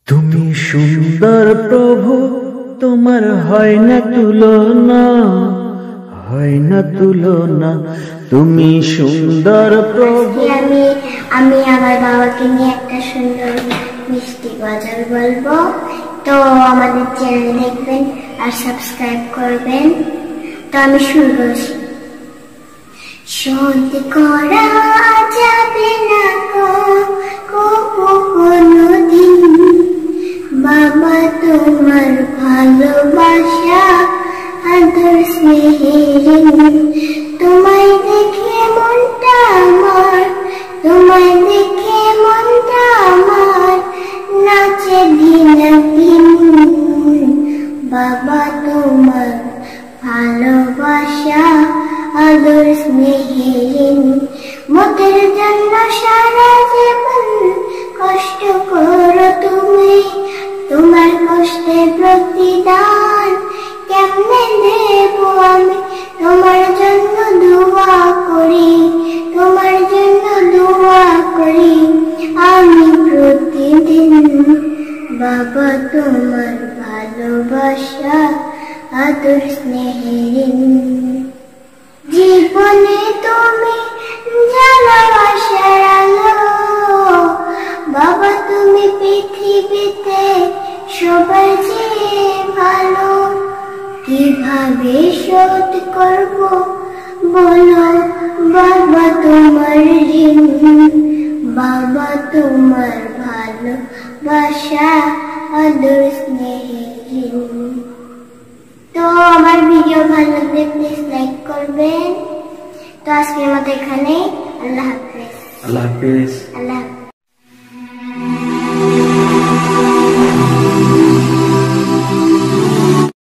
তুমি সুন্দর প্রভু, তোমার হয় না তুলনা, হয় না তুলনা। তুমি সুন্দর প্রভু। আমি আমার বাবাকে নিয়ে একটা সুন্দর মিষ্টি গজল বলবো। তো আমাদের চ্যানেল দেখবেন আর সাবস্ক্রাইব করবেন। তো আমি শুরু করছি। শোধ করা যাবে না কোনোদিন বাবা তোমার ভালোবাসা আদর স্নেহের। তোমায় দেখে মনটা আমার, তোমায় দেখে মনটা আমার নাচে দিন বাবা তোমার ভালোবাসা আদর স্নেহের। মোদের জন্য সারা জীবন কষ্ট করো তুমি, তোমার কষ্টে প্রতিদান কেমনে দেব আমি। তোমার জন্য দোয়া করি, তোমার জন্য দোয়া করি আমি প্রতিদিন বাবা তোমার ভালোবাসা আদর স্নেহের। জীবনে তুমি ভালোবাসার আলো বাবা, তুমি পৃথিবীতে সবার চেয়ে ভালো। কিভাবে শোধ করব বলো বাবা তোমার ঋণ, বাবা তোমার ভালোবাসা আদর স্নেহের। তো আমার ভিডিও ভালো লাগলে প্লিজ লাইক করবেন। তো আজকের মতো এখানে, আল্লাহ হাফেজ। আল্লাহ হাফেজ। আল্লাহ হাফেজ।